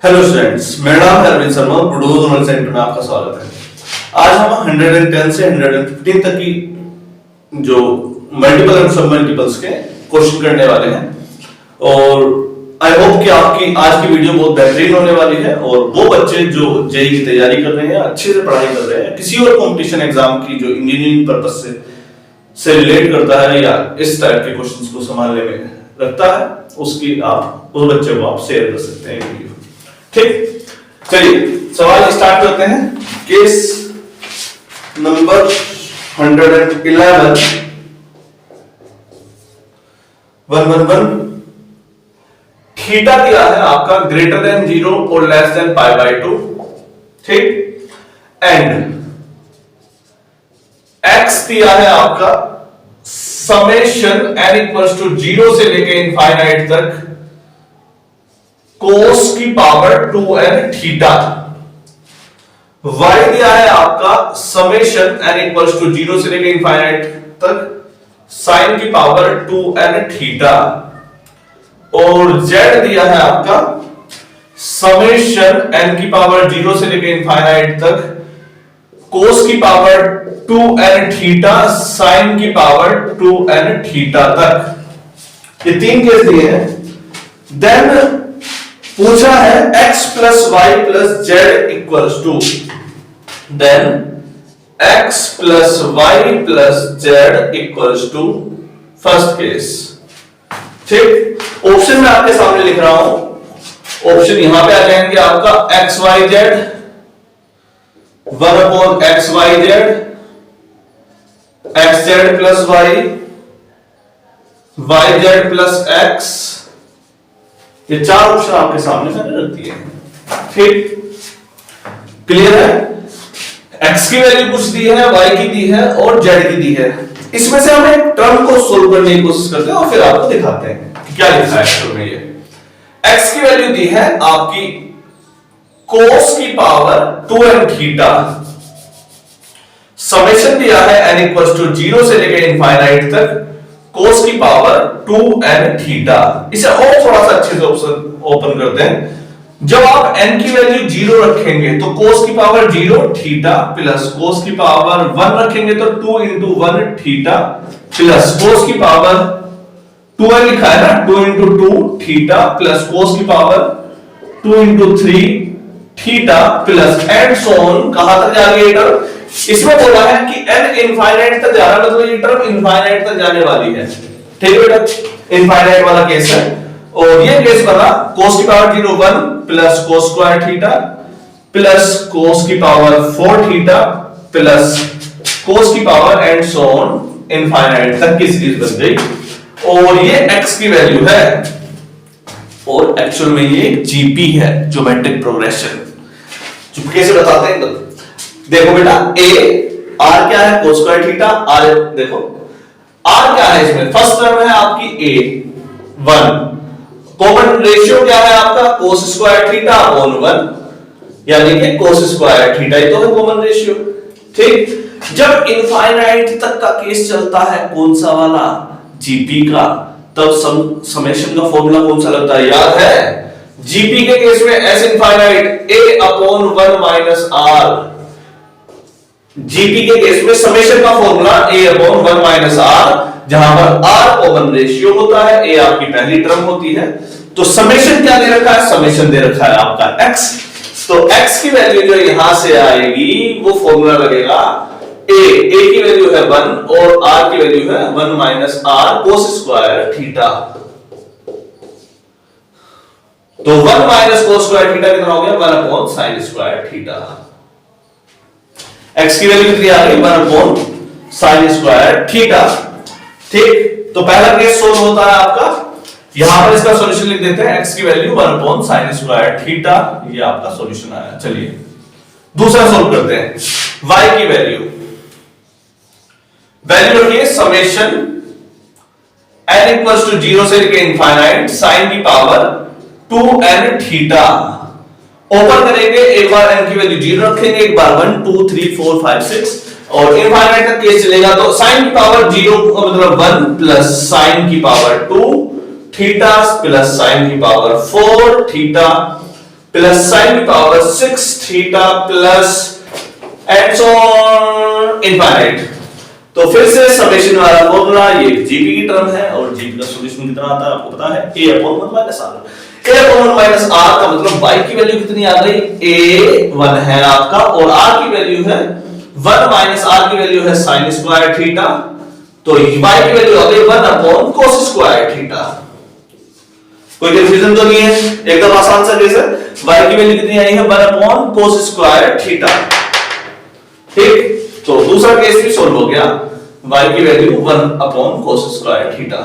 Hello students, मेरा नाम है Arvind Sharma. Bluetooth knowledge centre में आपका स्वागत है। आज हम 110 से 115 तक की जो मल्टीपल एंड सब मल्टीपल्स के क्वेश्चन करने वाले हैं और आई होप कि आपकी आज की वीडियो बहुत बेहतरीन होने वाली है। और वो बच्चे जो जेईई की तैयारी कर रहे हैं, अच्छे से पढ़ाई कर रहे हैं, किसी और कंपटीशन एग्जाम की जो इंजीनियरिंग पर्पस से रिलेट करता है या इस टाइप के क्वेश्चंस को संभालने में रखता है, उसकी आप उस बच्चे को आप शेयर कर सकते हैं वीडियो। ठीक, चलिए सवाल स्टार्ट करते हैं। केस नंबर 111 111 थीटा दिया है आपका ग्रेटर देन 0 और लेस देन पाई बाय 2। ठीक, एंड एक्स दिया है आपका समेशन n इक्वल्स टू 0 से लेके इनफाइनाइट तक cos की पावर 2n थीटा। y दिया है आपका समेशन n इक्वल्स टू 0 से लेके इनफाइनाइट तक sin की पावर 2n थीटा। और z दिया है आपका समेशन n की पावर 0 से लेके इनफाइनाइट तक cos की पावर 2n थीटा sin की पावर 2n थीटा तक। ये तीन केस दिए हैं। देन पूछा है x plus Y plus Z equals to, then x plus Y plus Z equals to first case. ठीक, ऑप्शन में आपके सामने लिख रहा हूं। ऑप्शन यहां पे आ जाएंगे आपका X Y Z, 1 upon X Y Z, X Z plus Y, Y Z plus X. ये चार ऑप्शन आपके सामने मैंने रख दिए हैं। ठीक, क्लियर है? x की वैल्यू कुछ दी है, y की दी है और z की दी है। इसमें से हम एक टर्म को सोल्व करने की कोशिश करते हैं और फिर आपको दिखाते हैं कि क्या लिखा है टर्म में। ये x की वैल्यू दी है आपकी cos की पावर 2n थीटा, समेशन दिया है n इक्वल्स टू 0 से लेकर इनफाइनाइट तक cos की पावर 2n थीटा। इसे और थोड़ा सा अच्छे से ऑप्शन ओपन करते हैं। जब आप n की वैल्यू 0 रखेंगे तो cos की पावर 0 थीटा प्लस cos की पावर 1 रखेंगे तो 2 into 1 थीटा प्लस cos की पावर 2n लिखा है ना, 2 into 2 थीटा प्लस cos की power 2 into 3 theta plus and so on. कहां तक जा रही है टर्म? इसमें बोला है कि n इनफाइनाइट तक जा रहा है, मतलब ये टर्म इनफाइनाइट तक जाने वाली है। ठीक है बेटा, इनफाइनाइट वाला केस है। और ये केस बना cos की power 0 1 plus cos square theta plus cos की पावर 4 थीटा प्लस cos की power and so on infinite तक की सीरीज बन गई। और ये x की वैल्यू है और एक्चुअल में ये जीपी है, ज्योमेट्रिक प्रोग्रेशन। कैसे बताते हैं? देखो बेटा, a r क्या है? cos square theta. r देखो r क्या है इसमें? फर्स्ट टर्म है आपकी a 1, कॉमन रेशियो क्या है आपका? cos स्क्वायर थीटा अपॉन 1, यानी कि cos स्क्वायर थीटा ही तो है कॉमन रेशियो। ठीक, जब इनफाइनाइट तक का केस चलता है, कौन सा वाला? जीपी का, तब समेशन का फॉर्मूला कौन सा लगता है? याद है? जीपी के केस में s infinite a upon 1 minus r। GP के केस में समेशन का formula a upon 1 minus r, जहां पर r कॉमन रेशियो होता है, a आपकी पहली टर्म होती है। तो समेशन क्या दे रखा है? समेशन दे रखा है आपका x। तो x की वैल्यू जो यहां से आएगी वो फॉर्मूला लगेगा a की वैल्यू है 1 और r की वैल्यू है 1 minus r cos square theta. तो 1 माइनस cos स्क्वायर थीटा कितना हो गया? 1 upon sin square theta. x की वैल्यू कितनी आ गई? 1 अपॉन sin स्क्वायर थीटा। ठीक, तो पहला केस सोल्व होता है आपका। यहां पर इसका सॉल्यूशन लिख देते हैं, x की value 1 upon sin square theta. ये आपका सॉल्यूशन आया। चलिए दूसरा सोल्व करते हैं। y की वैल्यू रखिए समेशन n इक्वल्स टू 0 से लेकर इनफाइनाइट sin की पावर 2n थीटा। ओपन करेंगे, एक बार n की वैल्यू 0 रखेंगे, एक बार 1 2 3 4 5 6 और इनफाइनाइट तक केस चलेगा तो sin की पावर 0 मतलब 1 प्लस sin की पावर 2 थीटा प्लस sin की पावर 4 थीटा प्लस साइन की power 6 theta plus and so on infinite. तो फिर से समेशन वाला फॉर्मूला, ये जीपी की टर्म है और जीपी का सॉल्यूशन कितना आता है आपको पता है, a upon 1 minus R. a upon 1 minus R का मतलब y की वैल्यू कितनी आ गई, a 1 है आपका, और r की वैल्यू है 1 माइनस r की वैल्यू है sin स्क्वायर थीटा, तो y की वैल्यू आ गई 1 अपॉन cos स्क्वायर थीटा। कोई कंफ्यूजन तो नहीं है, एकदम आसान सा केस है। y की वैल्यू कितनी आई है, 1 अपॉन cos स्क्वायर थीटा। ठीक, तो दूसरा केस भी सॉल्व हो गया, y की value 1 upon cos square theta.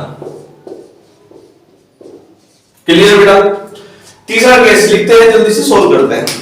Clear बेटा? तीसरा केस लिखते हैं, जल्दी से सॉल्व करते हैं।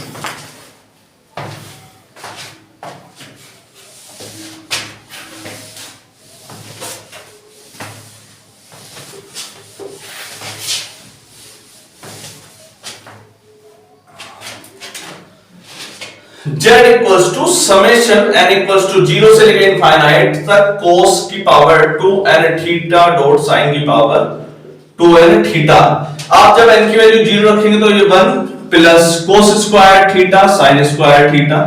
z equals to summation n equals to 0 से लेकर इनफाइनाइट तक cos की power 2n theta dot sin की पावर 2n थीटा। आप जब n की वैल्यू 0 रखेंगे तो ये 1 plus cos square theta sin square theta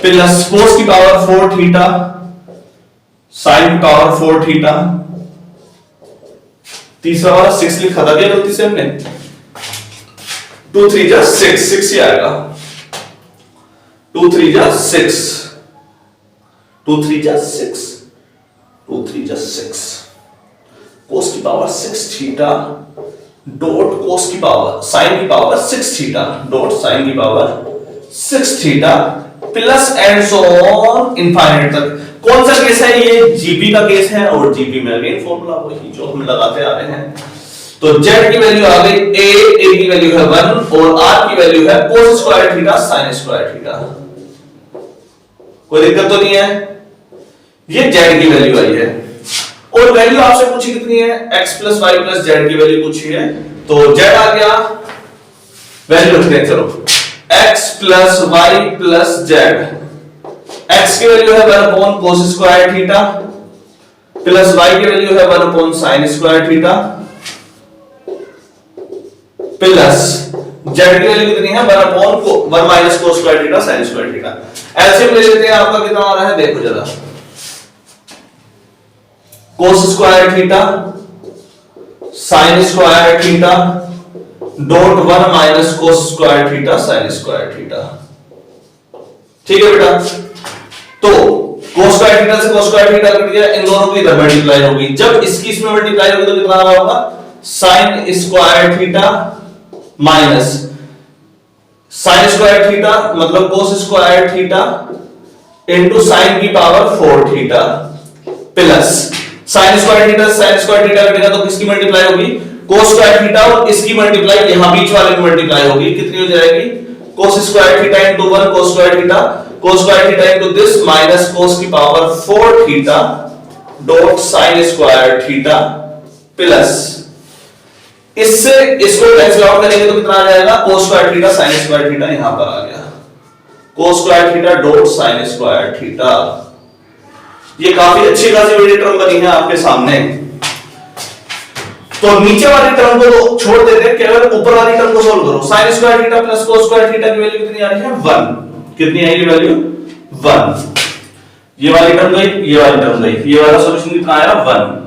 plus cos की पावर 4 थीटा sin की पावर 4 थीटा। तीसरा वाला 6 लिखा था क्या गलती से हमने, 2 3 जा 6, 6 ही आएगा, 2 3 जा 6, 2 3 जा 6, 2 3 जा 6, cos की पावर 6 थीटा डॉट cos की पावर sin की पावर 6 थीटा डॉट sin की power 6 theta plus and so on infinite तक। कौन सा केस है ये, जीपी का केस है, और जीपी में अगेन फॉर्मूला वही जो हम लगाते आ रहे हैं। तो z की वैल्यू आ गई a की वैल्यू है 1 और r की वैल्यू है cos square theta sin square theta. कोई दिक्कत तो नहीं है, ये z की वैल्यू आई है। और वैल्यू आपसे पूछी कितनी है, x plus Y plus Z की वैल्यू पूछी है, तो z आ गया, वैल्यू रखते हैं चलो, x plus Y plus Z. x की वैल्यू है 1 upon cos square theta plus y की वैल्यू है 1 upon sin square theta plus z की वैल्यू कितनी है, 1 upon 1 minus cos square theta sin square theta. LCM ले लेते हैं, आपका कितना आ रहा है देखो जरा, cos square theta sin square theta dot 1 minus cos square theta sin square theta. ठीक है बेटा, तो cos स्क्वायर थीटा से cos स्क्वायर थीटा कट गया, इन दोनों की इधर मल्टीप्लाई होगी, जब इसकी इसमें मल्टीप्लाई होगी तो कितना होगा, sin square theta minus sin square theta मतलब cos square theta into sin की power 4 theta plus sin square theta sin square theta कटेगा तो किसकी मल्टीप्लाई होगी, cos स्क्वायर थीटा, और इसकी मल्टीप्लाई यहां बीच वाले की मल्टीप्लाई होगी, कितनी हो जाएगी, cos square theta into 1 cos square theta into this minus cos की power 4 theta dot sin square theta plus इससे इसको कैंसिल आउट करेंगे तो कितना आ जाएगा, cos square theta sin square theta यहां पर आ गया, cos square theta dot sin square theta. ये काफी अच्छी खासी बड़ी टर्म बनी है आपके सामने। तो नीचे वाली टर्म को छोड़ देते हैं, केवल ऊपर वाली टर्म को सॉल्व करो। sin square theta plus cos square theta की वैल्यू कितनी आ रही है, 1। कितनी आई ये वैल्यू, 1। ये वाली टर्म गई, ये वाली टर्म गई, ये वाला सॉल्यूशन कितना आया, 1।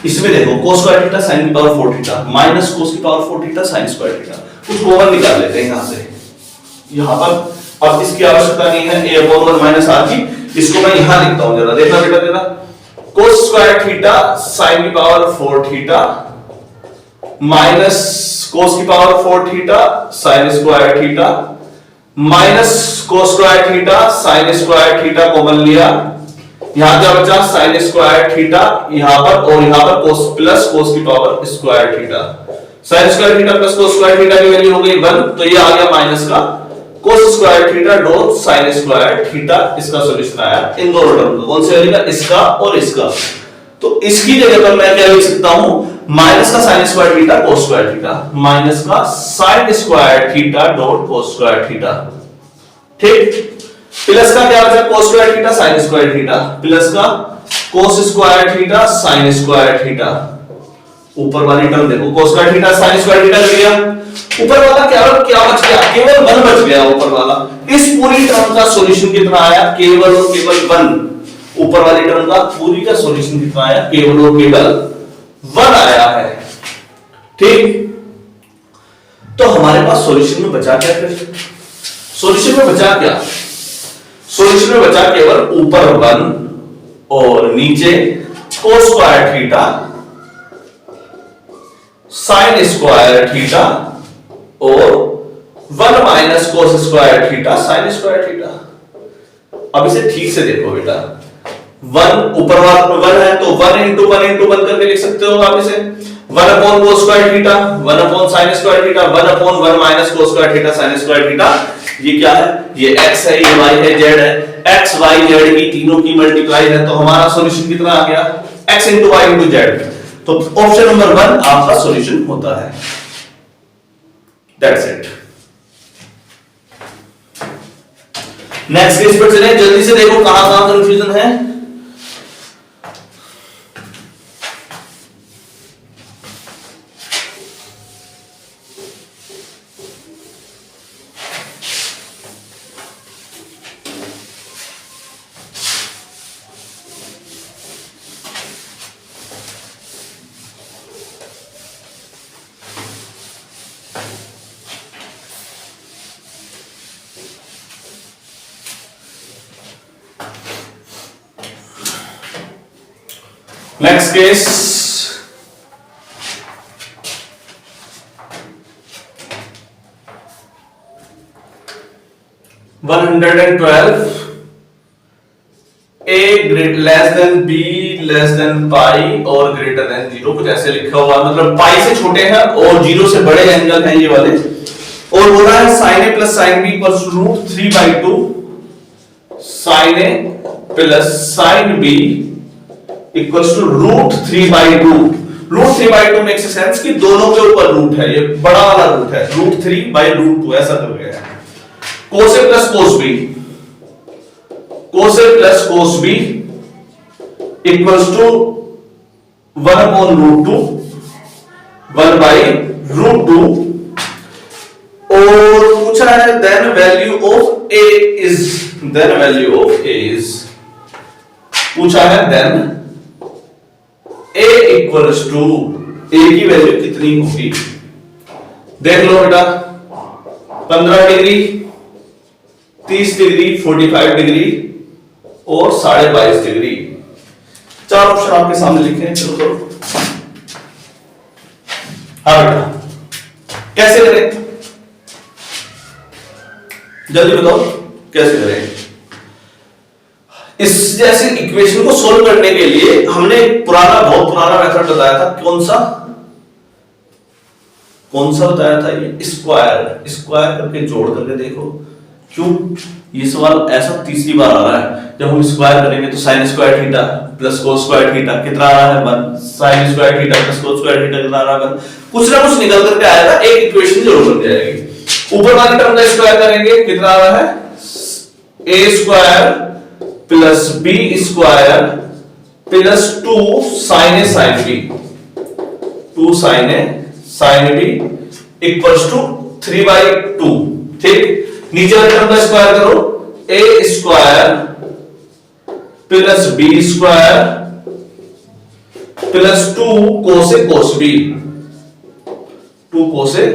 इसमें देखो cos स्क्वायर थीटा sin की पावर 4 थीटा माइनस cos की power 4 theta sin square theta, कुछ कॉमन निकाल लेते हैं यहां से। यहां पर अब इसकी आवश्यकता नहीं है a अपॉन 1 माइनस r की, इसको मैं यहां लिखता हूं, जरा देखना बेटा, जरा cos स्क्वायर थीटा sin की पावर 4 थीटा माइनस cos की power 4 theta sin square theta minus cos square theta sin square theta common लिया, यहां क्या बचा, sin स्क्वायर थीटा यहां पर, और यहां पर cos प्लस cos की power square theta, sin square theta plus cos square theta की वैल्यू हो गई 1, तो ये आ गया माइनस का cos square theta dot sin square theta. इसका सॉल्यूशन आया इन दोनों टर्म का, कौन से वाले का, इसका और इसका। तो इसकी जगह पर मैं क्या लिख सकता हूं, माइनस का sin square theta cos square theta, minus का sin square theta dot cos square theta. ठीक, प्लस का क्या बचा, cos square theta sin square theta, plus का cos square theta sin square theta ऊपर वाली टर्म देखो cos square theta sin square theta लग गया, ऊपर वाला क्या बच गया, केवल 1 बच गया ऊपर वाला। इस पूरी टर्म का सॉल्यूशन कितना आया, केवल और केवल 1। ऊपर वाली टर्म का पूरी का सॉल्यूशन कितना आया, केवल और केवल 1 आया है। ठीक, तो हमारे पास सॉल्यूशन में बचा क्या, फिर सॉल्यूशन में बचा क्या, सॉल्यूशन में बचा केवल ऊपर 1 और नीचे cos square theta sin square theta और 1 minus cos square theta sin square theta. अब इसे ठीक से देखो बेटा, 1 ऊपर वाला 1 है तो 1 इंटू 1 इंटू 1 करके लिख सकते हो आप इसे। 1 upon cos square theta, 1 upon sin square theta, 1 upon 1 minus cos square theta sin square theta. ये क्या है, ये x है, ये y है, z है, x y z की तीनों की मल्टीप्लाई है, तो हमारा सॉल्यूशन कितना आ गया, x into y into z। तो ऑप्शन नंबर 1 आपका सॉल्यूशन होता है। That's it. नेक्स्ट केस पर चलें, जल्दी से देखो कहां कहां कंफ्यूजन है। Next case, a less than b less than pi और ग्रेटर देन 0, कुछ ऐसे लिखा हुआ है, मतलब पाई से छोटे हैं और 0 से बड़े एंगल हैं ये वाले। और हो रहा है sin a plus sin b equals root 3/2, sin a plus sin b equals to root 3/2। Root 3/2 makes sense कि दोनों के ऊपर रूट है, ये बड़ा वाला रूट है, रूट 3/√2 ऐसा कर गया है। cos a plus cos b, cos a plus cos b equals to 1/√2, 1/√2। और पूछा है then value of a is, then value of a is, पूछा है then a equals to, a की वैल्यू कितनी होगी, देख लो बेटा, 15 डिग्री, 30 डिग्री, 45 डिग्री और 22.5 डिग्री। 4 ऑप्शन आपके सामने लिखे हैं, चलो करो। हाँ बेटा, कैसे करें, जल्दी बताओ कैसे करें। इस जैसे इक्वेशन को सोल्व करने के लिए हमने बहुत पुराना मेथड बताया था, कौन सा बताया था, ये स्क्वायर करके जोड़ करके देखो। क्यों ये सवाल ऐसा तीसरी बार आ रहा है, जब हम स्क्वायर करेंगे तो sin square theta plus cos square theta कितना आ रहा है 1, sin square theta plus cos square theta कितना आ रहा है 1, कुछ ना कुछ निकल करके आएगा, एक इक्वेशन जरूर बन जाएगी। ऊपर वाली टर्म का स्क्वायर करेंगे कितना आ रहा है, a square plus b square plus 2 sin a sin b, 2 sin a sin b equals to 3/2। ठीक, नीचे वाली टर्म का स्क्वायर करो, a square plus b square plus 2 cos a cos b, 2 cos a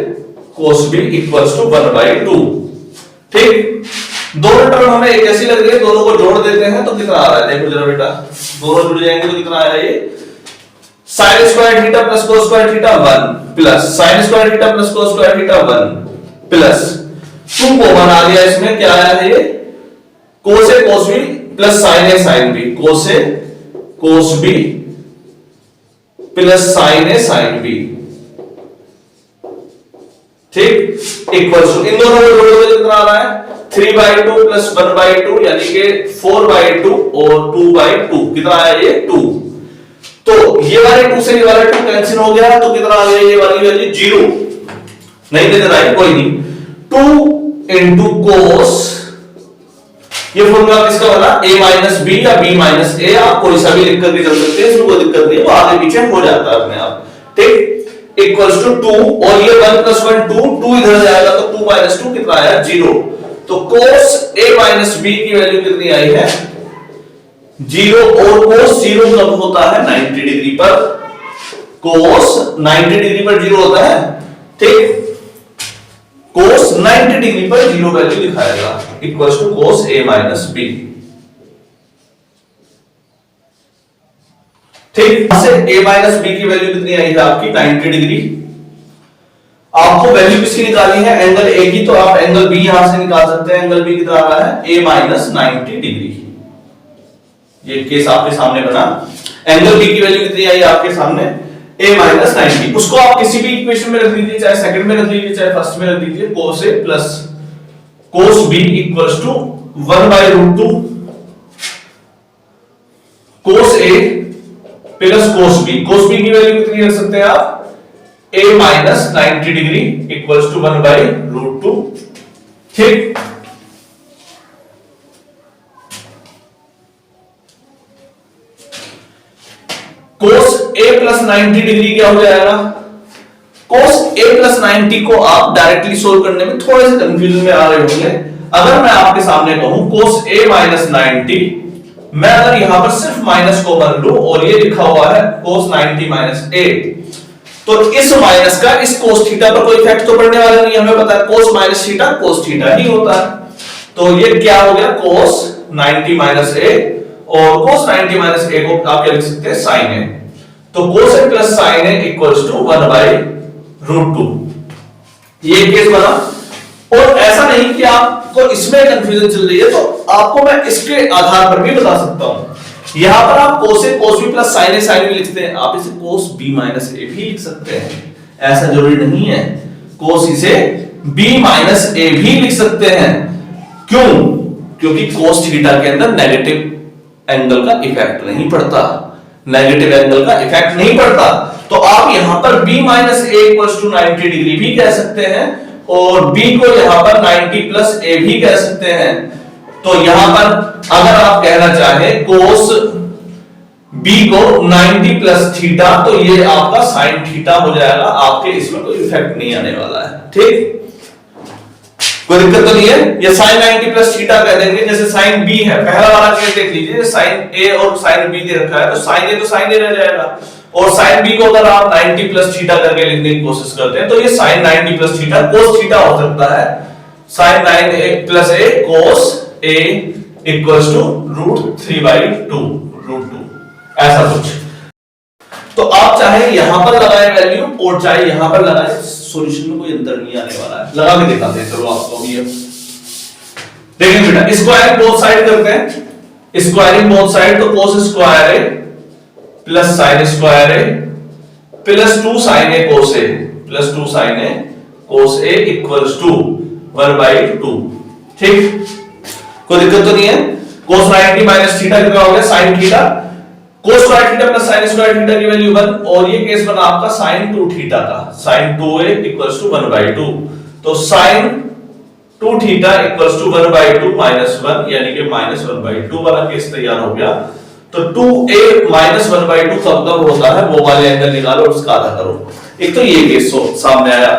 cos b equals to 1/2। ठीक, दोनों term हमें एक जैसी लग रही है, दोनों को जोड़ देते हैं तो कितना आ रहा है, देखो जरा बेटा, दोनों जुड़ जाएंगे तो कितना आया, ये sin square theta plus cos square theta 1 plus sin square theta plus cos square theta 1 plus 2 common आ गया, इसमें क्या आया है, ये cos a cos b plus sin a sin b, cos a cos b plus sin a sin b। ठीक, equals to इन दोनों को जोड़ोगे तो कितना आ रहा है, 3/2 प्लस 1/2 यानी कि 4/2 और 2/2 कितना आया, ये 2। तो ये वाले 2 से ये वाला 2 कैंसिल हो गया, तो कितना आ गया, ये वाली वैल्यू 0 नहीं दे रहा है, कोई नहीं, 2 इंटू cos, ये फॉर्मूला किसका बना, a माइनस बी या b माइनस a, आप कोई सा भी लिख कर भी कर सकते हैं, इसमें कोई दिक्कत नहीं है, वो आगे पीछे हो जाता है अपने आप। ठीक, इक्वल्स टू 2 और ये 1 प्लस 1 2 इधर जाएगा तो 2 माइनस 2 कितना आया 0। तो cos a माइनस b की वैल्यू कितनी आई है 0 और cos 0 कब होता है 90 डिग्री पर, cos 90 डिग्री पर 0 होता है, ठीक, cos 90 डिग्री पर 0 वैल्यू दिखाएगा equals to cos a minus b। ठीक, से a माइनस b की वैल्यू कितनी आई है आपकी 90 डिग्री। आपको वैल्यू किसकी निकालनी है एंगल a की, तो आप एंगल b यहां से निकाल सकते हैं। एंगल b कितना आ रहा है a माइनस 90 डिग्री। ये केस आपके सामने बना, एंगल b की वैल्यू कितनी आई आपके सामने a माइनस 90। उसको आप किसी भी इक्वेशन में रख दीजिए, चाहे सेकंड में रख दीजिए चाहे फर्स्ट में रख दीजिए। cos a plus cos b equals to 1/√2 cos a plus cos b। cos b की वैल्यू कितनी रख सकते हैं आप a minus 90 degree equals to 1/√2। ठीक, cos a प्लस 90 डिग्री क्या हो जाएगा, cos a प्लस 90 को आप डायरेक्टली सोल्व करने में थोड़े से कंफ्यूजन में आ रहे होंगे। अगर मैं आपके सामने कहूं cos a माइनस 90, मैं अगर यहां पर सिर्फ माइनस को बन लूं और ये लिखा हुआ है cos 90 माइनस a, तो इस माइनस का इस cos थीटा पर कोई इफेक्ट तो पड़ने वाला नहीं, हमें पता है cos minus theta cos theta ही होता है। तो ये क्या हो गया cos 90 माइनस a, और cos 90 माइनस a को आप क्या लिख सकते हैं sin a। तो cos a plus sin a equals to 1/√2। ये केस बना। और ऐसा नहीं कि आपको इसमें कंफ्यूजन चल रही है, तो आपको मैं इसके आधार पर भी बता सकता हूं। यहां पर आप cos a cos b plus sin a sin b लिखते हैं, आप इसे cos b माइनस a भी लिख सकते हैं, ऐसा जरूरी नहीं है। cos इसे b माइनस a भी लिख सकते हैं। क्यों? क्योंकि cos थीटा के अंदर नेगेटिव एंगल का इफेक्ट नहीं पड़ता, नेगेटिव एंगल का इफेक्ट नहीं पड़ता। तो आप यहां पर b minus a equals to 90 degree भी कह सकते हैं, और b को यहां पर 90 प्लस a भी कह सकते हैं। तो यहां पर अगर आप कहना चाहें cos b को 90 प्लस थीटा, तो ये आपका sin थीटा हो जाएगा, आपके इसमें कोई इफेक्ट नहीं आने वाला है। ठीक, कोई दिक्कत तो नहीं है। ये sin 90 प्लस थीटा कह देंगे, जैसे sin b है, पहला वाला केस देख लीजिए, sin a और sin b दे रखा है, तो sin a तो sin a रह जाएगा, और sin b को अगर आप 90 प्लस थीटा करके लिखने की कोशिश करते हैं, तो ये sin 90 plus theta cos theta हो सकता है। sin 9a plus a cos a equals to √3/2 ऐसा कुछ। तो आप चाहे यहां पर लगाए वैल्यू और चाहे यहां पर लगाए, सॉल्यूशन में कोई अंतर नहीं आने वाला है। लगा के दिखाते हैं चलो आपको भी। देखिए बेटा, स्क्वायरिंग बोथ साइड करते हैं। स्क्वायरिंग बोथ साइड, तो cos square a plus sin square a plus 2 sin a cos a plus 2 sin a cos a equals to 1/2। ठीक, कोई दिक्कत तो नहीं है। cos 90 माइनस थीटा कितना हो गया sin theta, cos square theta plus sin square theta की वैल्यू 1, और ये केस बना आपका sin 2 थीटा का, sin 2a इक्वल्स टू 1/2। तो sin 2 theta equals to 1/2 minus 1, यानी कि माइनस 1/2 वाला केस तैयार हो गया। तो 2a माइनस 1/2 कब कब होता है, वो वाले एंगल निकालो और उसका आधा करो। एक तो ये केस सामने आया।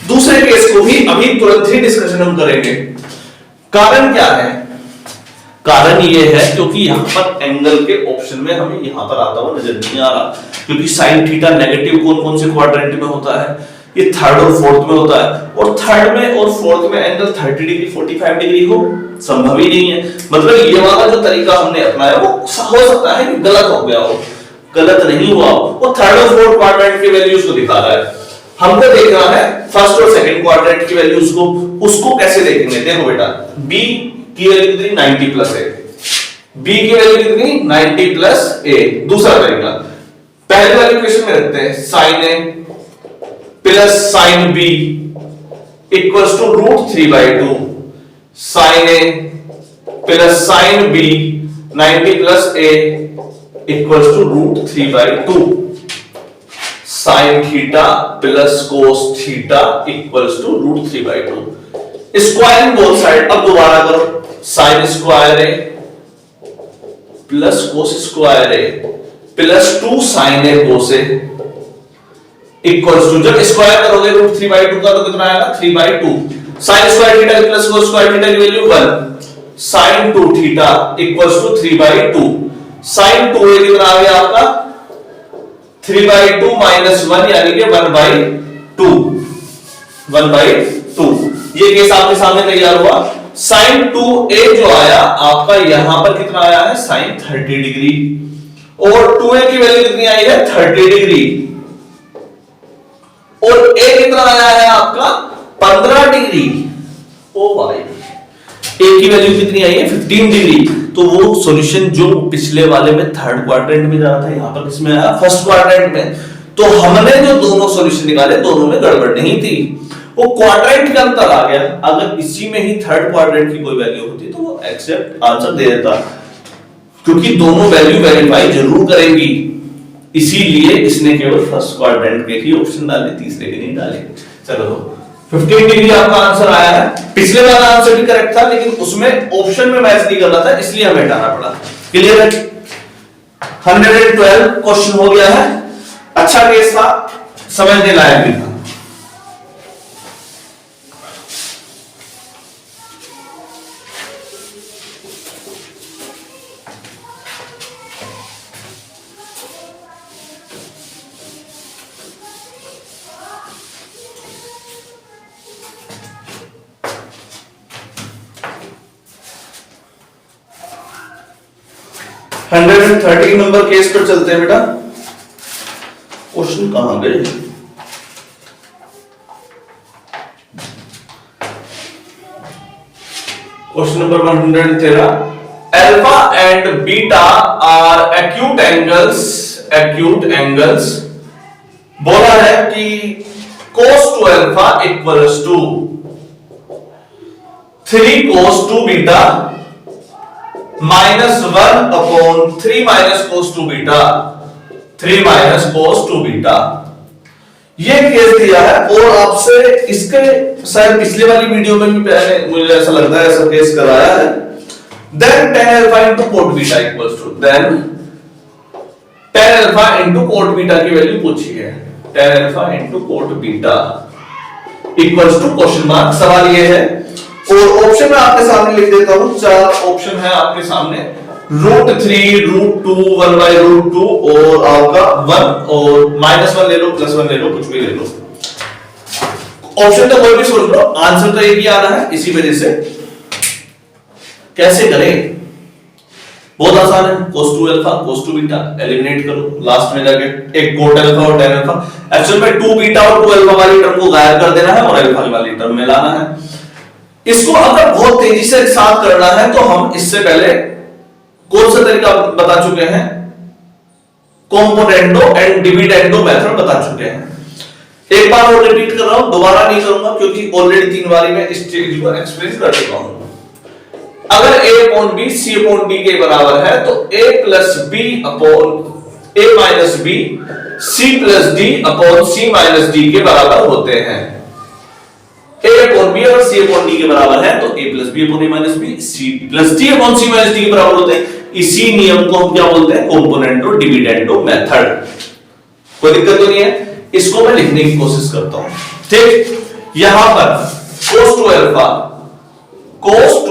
दूसरे केस को भी अभी तुरंत ही डिस्कशन हम करेंगे। कारण क्या है? कारण ये है क्योंकि यहां पर एंगल के ऑप्शन में हमें यहां पर आता हुआ नजर नहीं आ रहा, क्योंकि sin थीटा नेगेटिव कौन कौन से क्वाड्रेंट में होता है, ये थर्ड और फोर्थ में होता है, और थर्ड में और फोर्थ में एंगल 30 डिग्री 45 डिग्री हो संभव ही नहीं है। मतलब ये वाला जो तरीका हमने अपनाया वो हो सकता है कि गलत हो गया हो, गलत नहीं हुआ हो, वो थर्ड और फोर्थ क्वाड्रेंट की वैल्यूज को दिखा रहा है। हमको देखना है फर्स्ट और सेकंड क्वाड्रेंट की वैल्यूज को। उसको कैसे देखेंगे? देखो बेटा, b की वैल्यू कितनी 90 प्लस a, b की वैल्यू कितनी 90 प्लस a। दूसरा तरीका, पहले वाली इक्वेशन में रखते हैं sin a plus sin b equals to √3/2, sin a plus sin b 90 plus a equals to √3/2, sin theta plus cos theta equals to √3/2। Squaring both side, अब दोबारा करो, sin square a plus cos square a plus 2 sin a cos a equals to, जब square करोगे root 3/2 का तो कितना आएगा 3/2, sine square theta plus cos square theta की value 1, sign 2 theta equals to 3/2, sine 2a कितना आ गया आपका 3/2 माइनस 1 यानी कि 1/2, 1/2। ये केस आपके सामने तैयार हुआ। साइन 2a जो आया आपका यहां पर कितना आया है साइन 30 डिग्री, और 2a की वैल्यू कितनी आई है 30 डिग्री, और a कितना आया है आपका 15 डिग्री। ओ भाई a की वैल्यू कितनी आई है 15 डिग्री। तो वो सॉल्यूशन जो पिछले वाले में थर्ड क्वाड्रेंट में जा रहा था, यहां पर किसमें आया फर्स्ट क्वाड्रेंट में। तो हमने जो दोनों सॉल्यूशन निकाले दोनों में गड़बड़ नहीं थी, वो क्वाड्रेंट का अंतर आ गया। अगर इसी में ही थर्ड क्वाड्रेंट की कोई वैल्यू होती तो वो एक्सेप्ट आंसर दे देता, क्योंकि दोनों वैल्यू वेरीफाई जरूर करेंगी, इसीलिए इसने केवल फर्स्ट क्वाड्रेंट के ही ऑप्शन डाले, तीसरे के नहीं डाले। चलो 15 डिग्री आपका आंसर आया है। पिछले वाला आंसर भी करेक्ट था, लेकिन उसमें ऑप्शन में मैच नहीं कर रहा था, इसलिए हमें हटाना पड़ा। क्लियर है? 112 क्वेश्चन हो गया है। अच्छा केस था, समझने लायक भी था। हंड्रेड एंड 13 नंबर केस पर चलते हैं बेटा। क्वेश्चन कहां गए? Question number 113, alpha and beta are acute angles. बोला है कि cos two alpha equals to 3 cos two beta -1/3 minus cos two beta, 3 minus cos two beta. ये केस दिया है, और आपसे इसके शायद पिछले वाली वीडियो में भी पहले मुझे ऐसा लगता है ऐसा केस कराया है। Then tan alpha into cot beta equals to, then tan alpha into cot beta की वैल्यू पूछी है, tan alpha into cot beta equals to question mark. सवाल ये है, और ऑप्शन मैं आपके सामने लिख देता हूं, 4 ऑप्शन है आपके सामने, √3, √2, 1/√2 और आपका 1 और -1 ले लो, +1 ले लो, कुछ भी ले लो। ऑप्शन तो कोई भी सोच लो, आंसर तो एक ही आ रहा है। इसी वजह से कैसे करें, बहुत आसान है। cos two alpha cos two beta eliminate करो, लास्ट में जाके एक cot अल्फा और tan अल्फा। एक्चुअल में 2 बीटा और 2 अल्फा वाली टर्म को गायब कर देना है और अल्फा वाली टर्म में लाना है। इसको अगर बहुत तेजी से एक साथ करना है तो हम इससे पहले कौन सा तरीका बता चुके हैं, कॉम्पोनेंटो एंड डिविडेंडो मेथड बता चुके हैं। एक बार और रिपीट कर रहा हूं, दोबारा नहीं करूंगा क्योंकि ऑलरेडी 3 बारी में इस चीज को एक्सप्लेन कर चुका हूं। अगर a upon b c upon d के बराबर है तो a plus b upon a minus b c plus d upon c minus d के बराबर होते हैं। a अपॉन b और c अपॉन d के बराबर है तो a plus b upon a minus b, c plus d upon c minus d के बराबर होते हैं। इसी नियम को हम क्या बोलते हैं, कॉम्पोनेंटो डिविडेंडो मेथड। कोई दिक्कत तो नहीं है, इसको मैं लिखने की कोशिश करता हूं। ठीक, यहां पर cos two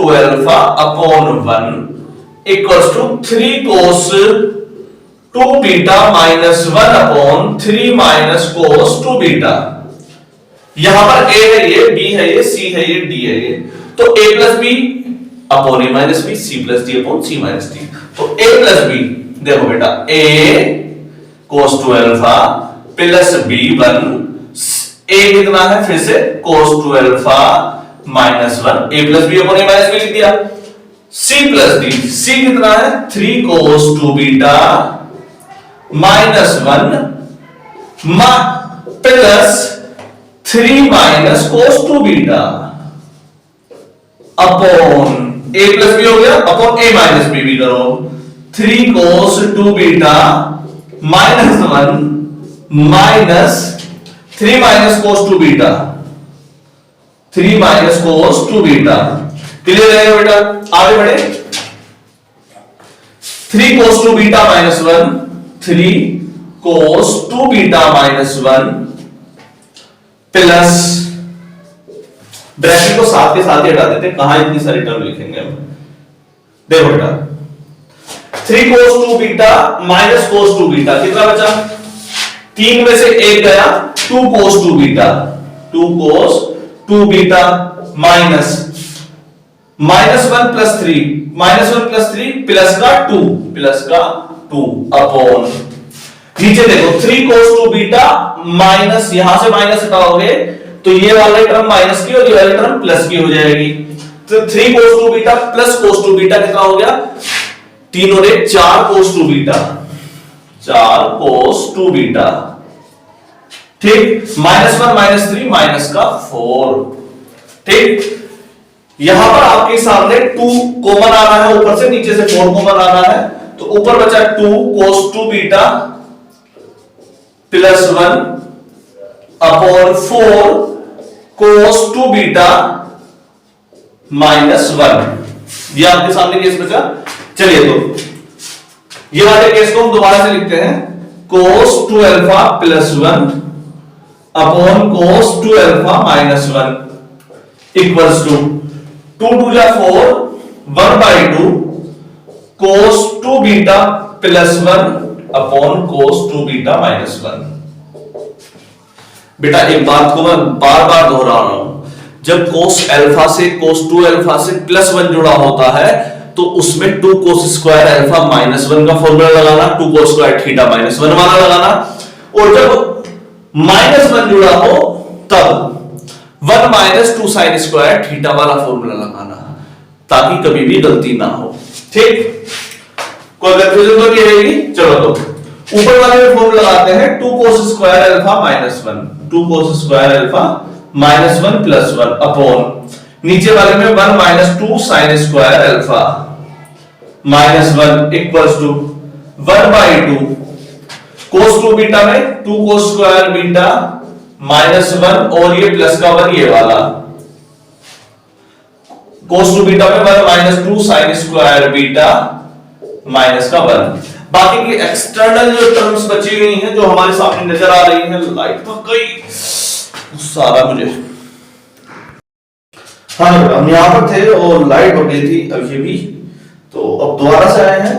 alpha upon 1 equals to 3 cos two beta minus 1 upon 3 minus cos two beta. यहां पर a है ये, b है ये, c है ये, d है ये, तो a plus b upon a minus b, c plus d upon c minus d। तो a प्लस b, देखो बेटा, a cos two alpha plus b 1, a कितना है फिर से cos two alpha minus 1, a plus b upon a minus b लिख दिया, c plus d, c कितना है 3 cos two beta minus 1 plus 3 minus cos two beta upon a plus b हो गया, अपॉन a माइनस b भी करो, 3 cos two beta minus 1 minus 3 minus cos two beta, 3 minus cos two beta. Clear है बेटा? आगे बढ़े, 3 cos two beta minus 1, 3 cos two beta minus 1 plus, bracket को साथ के साथ ही हटा देते, कहां इतनी सारी टर्म लिखेंगे हम। देखो बेटा 3 cos 2 beta minus cos 2 beta कितना बचा, 3 में से 1 गया, 2 cos 2 beta, 2 cos 2 beta minus -1 plus 3, -1 plus 3 plus का 2 अपॉन, नीचे देखो 3 cos 2 बीटा माइनस, यहां से माइनस हटाओगे तो ये वाला टर्म माइनस की और ये वाली टर्म प्लस की हो जाएगी, तो 3 cos 2 beta plus cos 2 beta कितना हो गया, 3 और 1 4 cos 2 बीटा, 4 cos 2 बीटा, ठीक, -1 -3 माइनस का 4, ठीक। यहां पर आपके सामने 2 कॉमन आ रहा है, ऊपर से नीचे से 4 कॉमन आ रहा है, तो ऊपर बचा 2 cos 2 beta plus 1 upon 4 cos 2 beta minus 1, ये आपके सामने केस बचा। चलिए तो ये वाले केस को हम दोबारा से लिखते हैं, cos 2 alpha plus 1 upon cos 2 alpha minus 1 equals to 2 2 जा 4 1/2 cos 2 beta plus 1 upon cos 2 beta minus 1। बेटा एक बात को मैं बार बार दोहरा रहा हूं, जब cos अल्फा से cos 2 अल्फा से प्लस 1 जुड़ा होता है तो उसमें 2 cos स्क्वायर अल्फा माइनस 1 का फॉर्मूला लगाना, 2 cos स्क्वायर थीटा माइनस 1 वाला लगाना, और जब माइनस 1 जुड़ा हो तब 1 माइनस 2 साइन स्क्वायर थीटा वाला फॉर्मूला लगाना, ताकि कभी भी गलती ना हो, ठीक। कोई कंफ्यूजन तो नहीं रहेगी। चलो तो ऊपर वाले में फॉर्मूला लगाते हैं, 2 cos square alpha minus 1, 2 cos square alpha minus 1 plus 1 upon, नीचे वाले में 1 minus 2 sine square alpha minus 1 equals to 1/2 cos 2 beta में 2 cos स्क्वायर बीटा माइनस 1 और ये प्लस का 1 ये वाला, cos 2 बीटा में 1 minus 2 sine square beta minus का 1। बाकी की एक्सटर्नल जो टर्म्स बची हुई हैं जो हमारे सामने नजर आ रही हैं, लाइट तो कई सारा मुझे, हाँ हम यहां पर थे और लाइट हो गई थी अभी भी, तो अब दोबारा से आए हैं।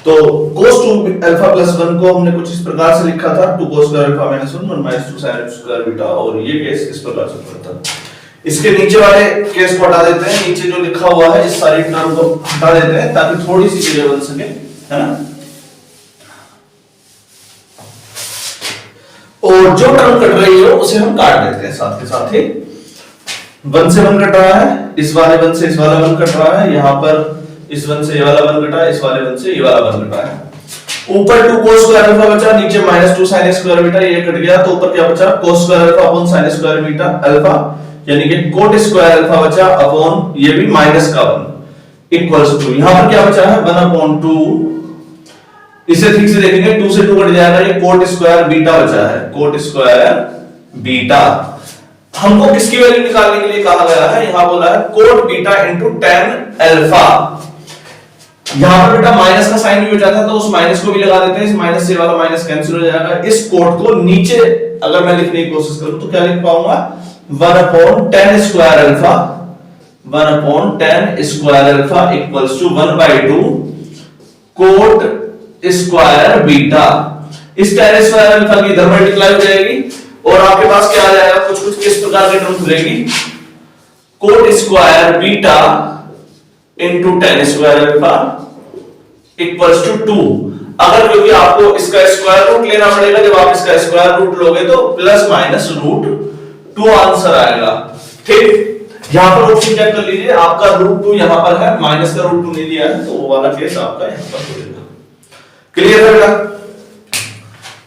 तो cos 2 अल्फा प्लस 1 को हमने कुछ इस प्रकार से लिखा था, 2 cos square alpha minus 1 1 minus 2 sine square beta, और ये केस इस प्रकार से बनता है। इसके नीचे वाले केस को हटा देते हैं, नीचे जो लिखा हुआ है इस सारी टर्म को हटा देते हैं ताकि थोड़ी सी चीजें बन सके, है ना। और जो टर्म कट रही है उसे हम काट देते हैं साथ के साथ ही, 1 से 1 कट रहा है, इस वाले 1 से इस वाला 1 कट रहा है, यहां पर इस 1 से ये वाला 1 कटा है, इस वाले 1 से ये वाला 1 कटा है, ऊपर 2 cos स्क्वायर अल्फा बचा, नीचे माइनस 2 sin स्क्वायर बीटा, ये कट गया, तो ऊपर क्या बचा, cos square alpha upon sin square beta alpha, यानी कि cot स्क्वायर अल्फा बचा अपॉन ये भी माइनस का 1 इक्वल्स टू, यहां पर क्या बचा है 1/2, इसे ठीक से देखेंगे 2 से 2 कट जाएगा, ये cot स्क्वायर बीटा बचा है, cot स्क्वायर बीटा। हमको किसकी वैल्यू निकालने के लिए कहा गया है, यहां बोला है cot beta into tan alpha, यहां पर बेटा माइनस का साइन भी हो जाता है तो उस माइनस को भी लगा देते हैं, इस माइनस से वाला माइनस कैंसिल हो जाएगा, इस कोट को नीचे अगर मैं लिखने की कोशिश करूं तो क्या लिख पाऊंगा, 1/tan square alpha, 1/tan square alpha equals to 1/2 cot square beta, इस tan स्क्वायर अल्फा की इधर मल्टीप्लाई हो जाएगी और आपके पास क्या आ जाएगा, कुछ कुछ किस प्रकार की टर्म खुलेगी, cot square beta into tan square alpha equals to 2। अगर क्योंकि आपको इसका स्क्वायर रूट लेना पड़ेगा, जब आप इसका स्क्वायर रूट लोगे तो प्लस माइनस रूट 2 आंसर आएगा, ठीक। यहां पर ऑप्शन चेक कर लीजिए, आपका रूट 2 यहां पर है, माइनस का रूट 2 नहीं दिया है, तो वो वाला केस आपका यहां पर हो जाएगा। क्लियर है बेटा,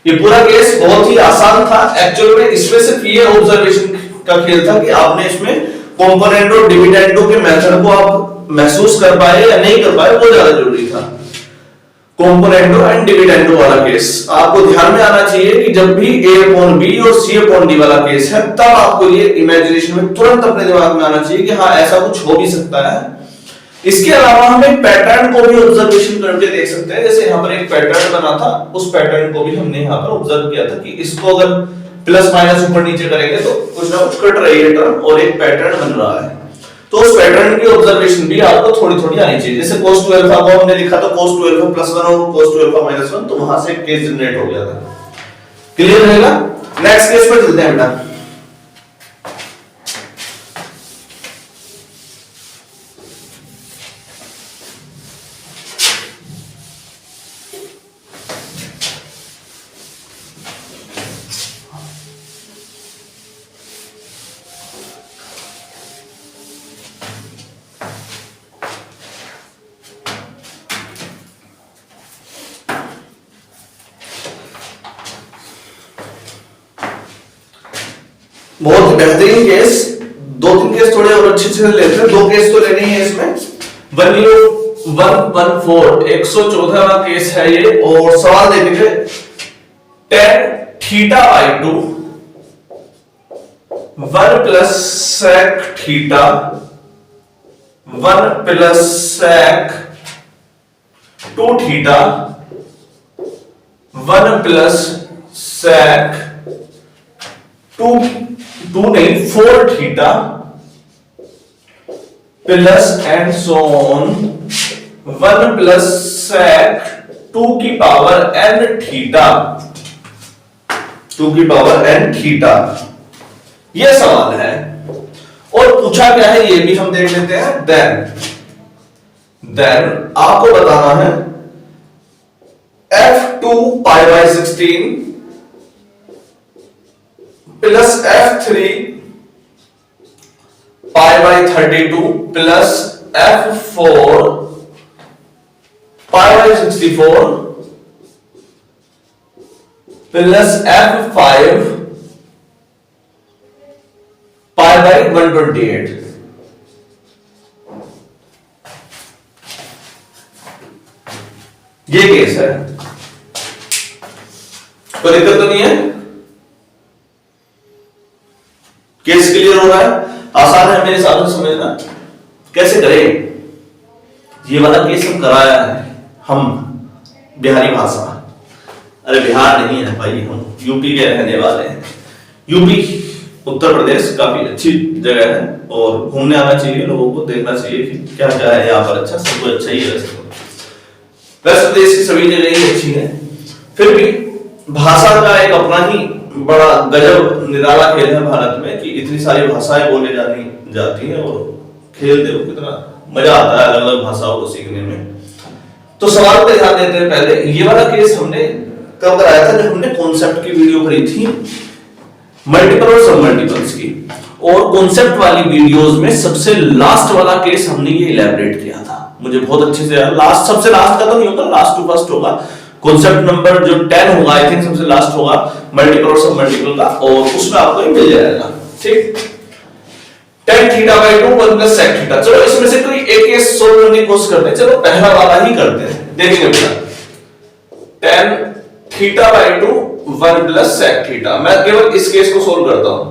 ये पूरा केस बहुत ही आसान था एक्चुअल में, इसमें सिर्फ ये ऑब्जर्वेशन का खेल था कि आपने इसमें कंपोनेंटो डिविडेंडो के मेथड को आप महसूस कर पाए या नहीं कर पाए, वो ज्यादा जरूरी था। कंपोनेंटो एंड डिविडेंडो वाला केस आपको ध्यान में आना चाहिए कि जब भी a अपॉन b और c अपॉन d वाला केस है, तब आपको ये इमेजिनेशन में तुरंत अपने दिमाग में आना चाहिए कि हाँ ऐसा कुछ हो भी सकता है। इसके अलावा हम एक पैटर्न को भी ऑब्जर्वेशन करके देख सकते हैं, जैसे यहाँ पर एक पैटर्न बना था, उस पैटर्न को भी हमने यहाँ पर ऑब्जर्व किया था कि इसको अगर प्लस माइनस ऊपर नीचे करेंगे तो कुछ ना कुछ कट रही है टर्म और एक पैटर्न बन रहा है। तो उस पैटर्न की ऑब्जर्वेशन भी आपको थोड़ी थोड़ी आनी चाहिए। जैसे cos 2 अल्फा को हमने लिखा था cos 2 अल्फा प्लस 1 और cos 2 अल्फा माइनस 1, तो वहां से एक केस जनरेट हो गया था। क्लियर रहेगा? नेक्स्ट केस पर चलते हैं बेटा। बहुत बेहतरीन केस, दो तीन केस थोड़े और अच्छे से लेते हैं, दो केस तो लेने ही है इसमें। 114 केस है ये, और सवाल देखेंगे tan theta by 2 1 plus sec theta 1 plus sec 2 theta 1 plus sec 4 theta plus and so on 1 plus sec 2 की पावर n थीटा 2 की पावर n थीटा। यह सवाल है और पूछा क्या है ये भी हम देख लेते हैं। देन आपको बताना है f2 pi by 16 plus f3 pi by 32 plus f4 pi by 64 plus f5 pi by 128। ये केस है, कोई दिक्कत तो नहीं है? केस क्लियर हो रहा है? आसान है मेरे हिसाब से समझना। कैसे करें? ये वाला केस हम कराया है, हम बिहारी भाषा, अरे बिहार नहीं है भाई, हम यूपी के रहने वाले हैं। यूपी उत्तर प्रदेश काफी अच्छी जगह है और घूमने आना चाहिए, लोगों को देखना चाहिए कि क्या क्या है यहाँ पर। अच्छा, सब कुछ अच्छा ही है वैसे प्रदेश की सभी जगह ही अच्छी है, फिर भी भाषा का एक अपना ही बड़ा गजब निराला खेल है भारत में कि इतनी सारी भाषाएं बोले जाती हैं और खेल देखो कितना मजा आता है अलग अलग भाषाओं को सीखने में। तो सवाल पे ध्यान देते हैं। पहले ये वाला केस हमने कब कराया था? जब हमने कॉन्सेप्ट की वीडियो करी थी मल्टीपल और सब मल्टीपल्स की, और कॉन्सेप्ट वाली वीडियोस में सबसे लास्ट वाला केस हमने ये इलैबोरेट किया था। मुझे बहुत अच्छे से लास्ट, सबसे लास्ट का तो नहीं होगा, लास्ट टू फर्स्ट होगा। कॉन्सेप्ट नंबर जो 10 होगा आई थिंक सबसे लास्ट होगा मल्टीपल और सब मल्टीपल का, और उसमें आपको ये मिल जाएगा। ठीक, tan theta by 2 1 plus sec theta. चलो इसमें से कोई एक केस सोल्व करने की कोशिश करते हैं। चलो पहला वाला ही करते हैं, देखेंगे बेटा। tan theta by 2 1 plus sec theta. मैं केवल इस केस को सोल्व करता हूं।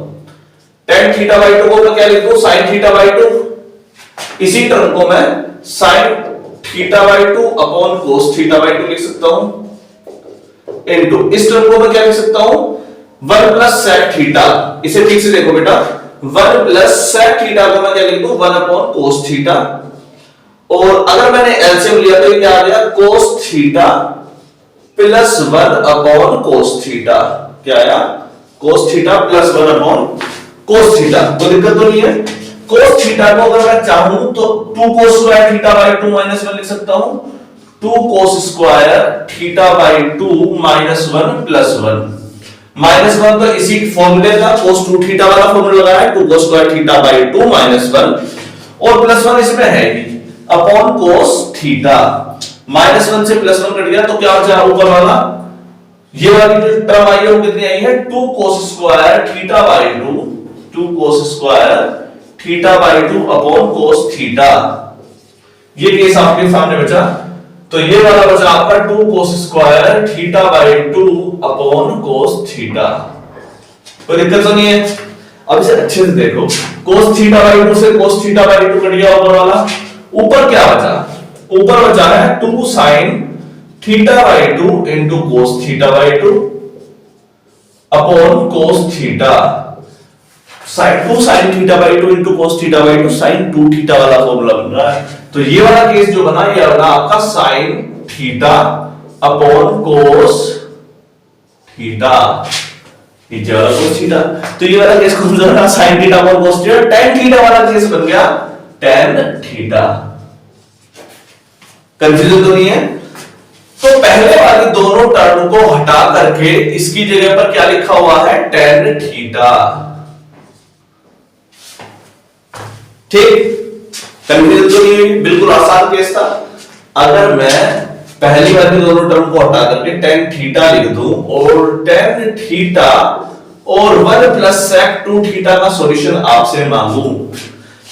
tan थीटा बाई 2 को मैं क्या लिख दूं? sin theta by 2। इसी टर्म को मैं sin theta by 2 upon cos theta by 2 लिख सकता हूं, इनटू इस टर्म को मैं क्या लिख सकता हूं? 1 प्लस sec थीटा। इसे ठीक से देखो बेटा, 1 प्लस sec थीटा को मैं क्या लिख दूं? 1 अपॉन cos थीटा। और अगर मैंने एलसीएम लिया तो ये क्या आ गया? cos theta plus 1 upon cos theta. क्या आया? cos theta plus 1 upon cos theta. कोई दिक्कत तो नहीं है? cos थीटा को अगर मैं चाहूं तो 2 cos square theta by 2 minus 1 लिख सकता हूं। 2 cos square theta by 2 minus 1 plus 1। Minus 1 तो इसी फॉर्मूले का cos 2 थीटा वाला फॉर्मूला लगाया है, 2 cos square theta by 2 minus 1, और प्लस 1 इसमें है ही अपॉन cos थीटा। माइनस 1 से प्लस 1 कट गया तो क्या बचा ऊपर वाला? ये वाली जो टर्म आई है वो कितनी आई है? 2 cos square theta by 2, 2 cos square theta by 2 upon cos theta. ये केस आपके सामने बचा। तो ये वाला बचा आपका 2 cos square theta by 2 upon cos theta. कोई दिक्कत तो नहीं है? अब इसे अच्छे से देखो, cos थीटा बाई 2 से cos थीटा बाई 2 कट गया ऊपर वाला। ऊपर क्या बचा? ऊपर बचा है 2 sin theta by 2 into cos theta by 2 upon cos theta, sine 2 sine theta by 2 into cos theta by 2 sine 2 theta वाला फॉर्मूला बन रहा है। तो ये वाला केस जो बना ये बना आपका sine theta upon cos theta, नीचे वाला कोस थीटा। तो ये वाला केस कौन सा बना, sine theta upon cos theta. tan theta वाला केस बन गया tan थीटा। कंफ्यूजन तो नहीं है? तो पहले वाली दोनों टर्म को हटा करके इसकी जगह पर क्या लिखा हुआ है, tan थीटा। ठीक, कंफ्यूजन तो नहीं, बिल्कुल आसान केस था। अगर मैं पहली वाली दोनों टर्म को हटा करके tan थीटा लिख दूं और tan थीटा और 1 प्लस sec 2 थीटा का सॉल्यूशन आपसे मांगूं,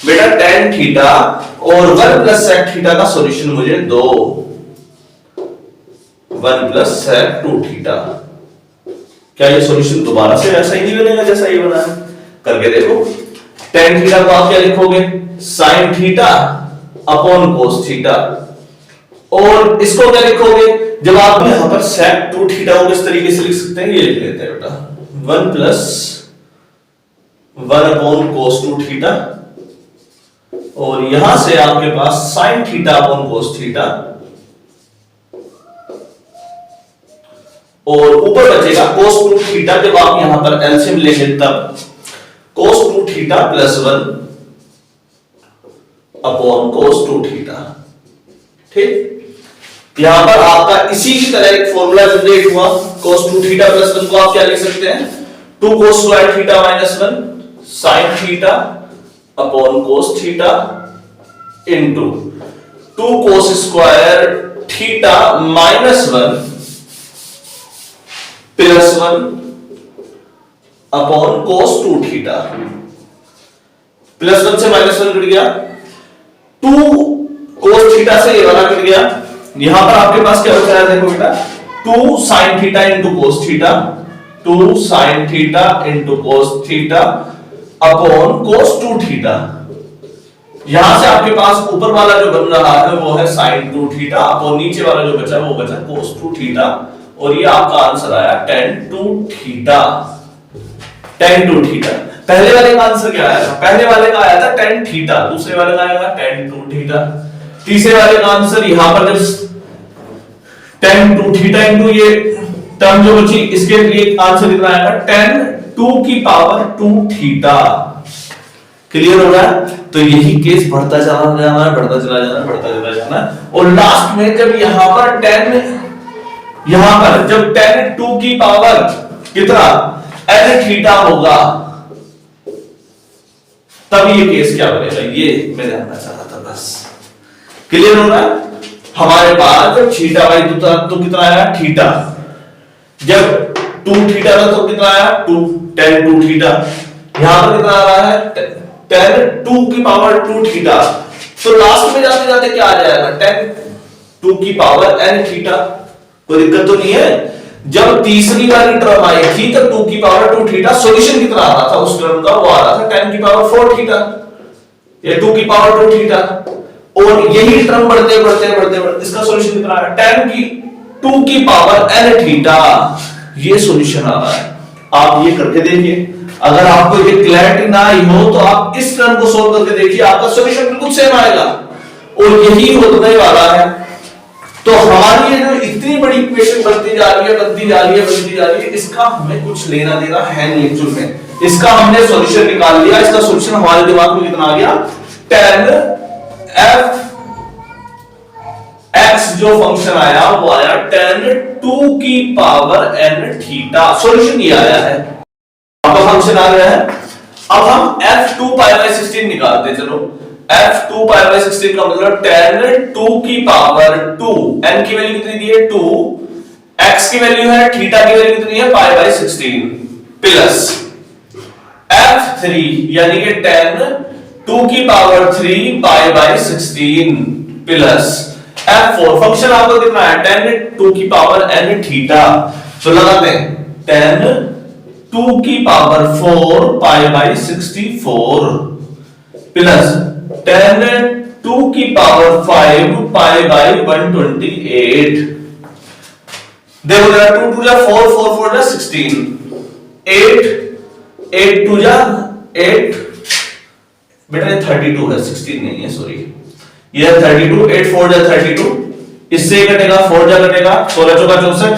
बेटा tan थीटा और 1 प्लस sec थीटा का सॉल्यूशन मुझे दो, 1 प्लस sec 2 थीटा। क्या ये सॉल्यूशन दोबारा से ऐसा ही नहीं बनेगा जैसा ये बना है? करके देखो। tan थीटा को आप क्या लिखोगे, sin theta upon cos theta, और इसको क्या लिखोगे, जब आप यहां पर sec 2 थीटा को किस तरीके से लिख सकते हैं, ये लिख लेते हैं बेटा 1 प्लस 1 अपॉन cos 2 थीटा, और यहां से आपके पास sin theta upon cos theta, और ऊपर बचेगा cos 2 थीटा। जब आप यहां पर एलसीएम लेंगे तब cos 2 theta plus 1 upon cos 2 theta. ठीक, यहां पर आपका इसी की तरह एक फॉर्मूला जनरेट हुआ, cos 2 थीटा प्लस 1 को आप क्या लिख सकते हैं, 2 cos square theta minus 1 sin theta upon cos theta into 2 cos square theta minus 1 plus 1 upon cos 2 theta. Plus 1 से माइनस 1 कट गया, 2 cos थीटा से ये वाला कट गया, यहां पर आपके पास क्या बचा है, देखो बेटा 2 sin theta into cos theta, 2 sin theta into cos theta upon cos 2 theta. यहां से आपके पास ऊपर वाला जो बन रहा है वो है sin 2 थीटा अपॉन नीचे वाला जो बचा वो बचा cos 2 थीटा, और ये आपका आंसर आया tan 2 थीटा। tan 2 theta. पहले वाले का आंसर क्या आया था, पहले वाले का आया था tan थीटा, दूसरे वाले का आया tan 2 थीटा, तीसरे वाले का आंसर यहां पर जब tan 2 थीटा इनटू ये टर्म जो बची इसके लिए आंसर कितना आएगा, tan 2 की पावर 2 थीटा। क्लियर हो रहा है? तो यही केस बढ़ता चला जाना है, बढ़ता चला जाना है, बढ़ता चला जाना है, और लास्ट में जब यहां पर जब tan 2 की पावर कितना n थीटा होगा तब ये केस क्या बनेगा, ये मैं जानना चाह रहा था बस। क्लियर हो रहा है? हमारे पास जब थीटा बाई 2 था तो कितना आया, थीटा, जब 2 थीटा था तो कितना आया, 2 tan 2 थीटा, यहां पर कितना आ रहा है tan 2 की पावर 2 थीटा। तो लास्ट में जाते जाते क्या आ जाएगा, tan 2 की पावर n थीटा। कोई दिक्कत तो नहीं है? जब तीसरी वाली टर्म आई थी तो 2 की पावर 2 थीटा, सॉल्यूशन कितना आ रहा था उस टर्म का, वो आ रहा था tan की पावर 4 थीटा या 2 की पावर 2 थीटा, और यही टर्म बढ़ते बढ़ते बढ़ते बढ़ते इसका सॉल्यूशन कितना है, tan की 2 की पावर n थीटा, ये सॉल्यूशन आ रहा है। आप ये करके देखिए, अगर आपको ये क्लैरिटी ना आई हो तो आप इस टर्म को सोल्व करके देखिए, आपका सॉल्यूशन बिल्कुल सेम आएगा, और यही होने वाला है। तो हमारी ये जो इतनी बड़ी इक्वेशन बनती जा रही है, इसका हमें कुछ लेना देना है नहीं एक्चुअल में। इसका हमने सॉल्यूशन निकाल लिया, इसका सॉल्यूशन हमारे दिमाग में कितना आ गया, tan f x जो फंक्शन आया वो आया tan 2 की पावर n थीटा, सॉल्यूशन ये आया है, आपका फंक्शन आ गया है। अब हम f2 पाई बाय 16 निकालते हैं। चलो f2 पाई बाय 16 का मतलब tan 2 की पावर 2, n की वैल्यू कितनी दी है 2, x की वैल्यू है, थीटा की वैल्यू कितनी है पाई बाय 16, प्लस f3 यानी कि tan 2 की power 3 pi by 16 plus f4, function आपको कितना है tan 2 की पावर n थीटा। तो लगाते हैं tan 2 की power 4 pi by 64 plus tan 2 की पावर 5 पाई बाय 128। देखो जरा 2 2 जा 4 4 4 जा 16, 8 8 टू जा 8 बेटा ये 32 है 16 नहीं है सॉरी ये 32 8 4 जा 32 इससे कटेगा 4 जा कटेगा 16 चौका 64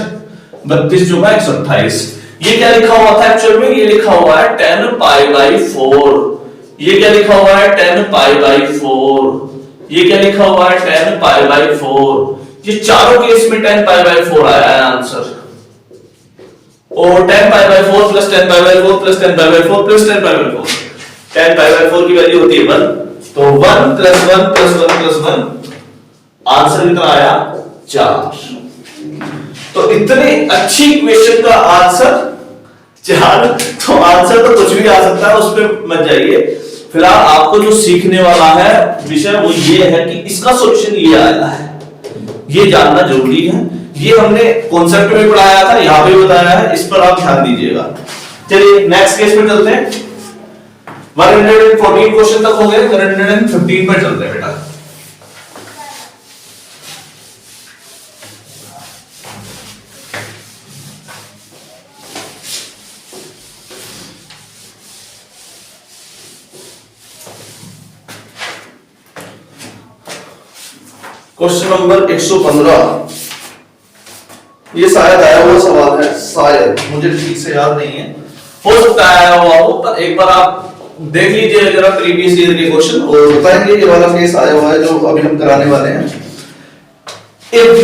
32 चौका 128 ये क्या लिखा हुआ था एक्चुअल में ये लिखा हुआ है 10 पाई बाई 4 ये क्या लिखा हुआ है 10 पाई बाई 4 ये क्या लिखा हुआ है 10 पाई बाई 4 ये चारों केस में 10 पाई बाई 4 आया है आंसर और 10 pi by 4 plus 10 pi by 4 plus 10 pi by 4 plus 10 pi by 4 10 pi by 4 की वैल्यू होती है 1 तो 1 प्लस 1 प्लस 1 प्लस 1 आंसर कितना आया 4 तो इतनी अच्छी इक्वेशन का आंसर 4 तो आंसर तो कुछ भी आ सकता है उस पे मत जाइए फिलहाल आपको जो सीखने वाला है विषय वो ये है कि इसका सॉल्यूशन ये आया है ये जानना जरूरी है ये हमने कॉन्सेप्ट में पढ़ाया था यहां पे बताया है इस पर आप ध्यान दीजिएगा चलिए नेक्स्ट केस पे चलते हैं 114 क्वेश्चन तक हो गए 115 पर चलते हैं बेटा क्वेश्चन नंबर 115 ये शायद आया हुआ सवाल है शायद मुझे ठीक से याद नहीं है हो सकता है आया हुआ हो पर एक बार आप देख लीजिए जरा प्रीवियस ईयर के क्वेश्चन और बताएंगे ये वाला केस आया हुआ है जो अभी हम कराने वाले हैं if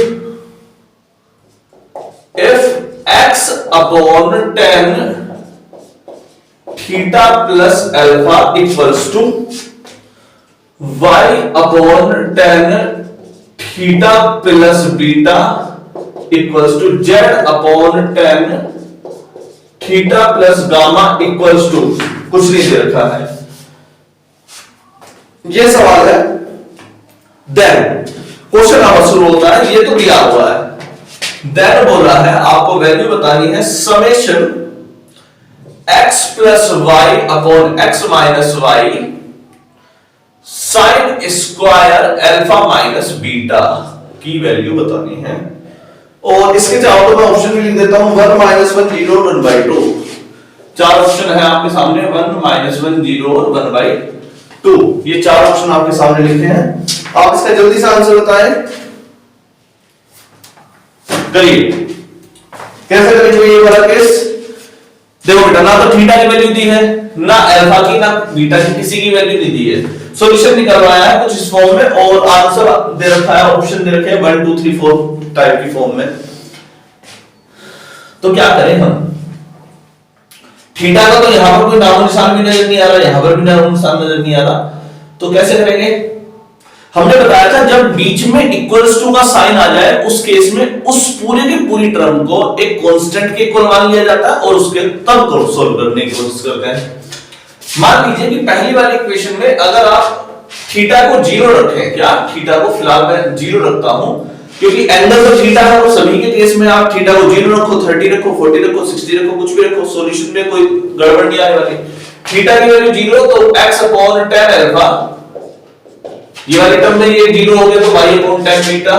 x upon 10 theta plus alpha equals to y upon 10 theta plus beta equals to z upon 10 theta plus gamma equals to कुछ नहीं दे रखा है ये सवाल है देन क्वेश्चन अब शुरू होता है ये तो दिया हुआ है देन बोल रहा है आपको वैल्यू बतानी है summation x plus y upon x minus y sine square alpha minus beta की वैल्यू बतानी है और इसके चाहो तो मैं ऑप्शन भी लिख देता हूं 1 माइनस 1 0 1 बाई 2 चार ऑप्शन है आपके सामने 1 माइनस 1 0 और 1 बाई 2 ये चार ऑप्शन आपके सामने लिखे हैं आप इसका जल्दी से आंसर बताएं करिए कैसे करेंगे ये वाला केस देखो बेटा ना तो थीटा की वैल्यू दी है ना अल्फा की ना बीटा की किसी की वैल्यू नहीं दी है सॉल्यूशन निकलवाया है कुछ इस फॉर्म में और आंसर दे रखा है ऑप्शन दे रखे हैं 1 2 3 4 टाइप की फॉर्म में तो क्या करें हम थीटा का तो यहां पर कोई नामो निशान भी नजर नहीं आ रहा यहां पर भी नामो निशान नजर नहीं आ रहा तो कैसे करेंगे हमने बताया था जब बीच में इक्वल्स टू का साइन आ जाए उस केस में उस पूरे की पूरी टर्म को एक कांस्टेंट के इक्वल मान लिया जाता है और उसके तब को सॉल्व करने की कोशिश करते हैं मान लीजिए कि पहली वाली इक्वेशन में अगर आप थीटा को 0 रखें क्या थीटा को फिलहाल मैं 0 रखता हूं क्योंकि एंगल तो थीटा है और सभी के केस में आप थीटा को 0 रखो 30 रखो 40 रखो 60 रखो कुछ भी रखो सॉल्यूशन में कोई गड़बड़ नहीं आने वाली थीटा की वैल्यू 0 तो x अपॉन 10 अल्फा ये वाली टर्म में ये 0 हो गया तो y अपॉन 10 बीटा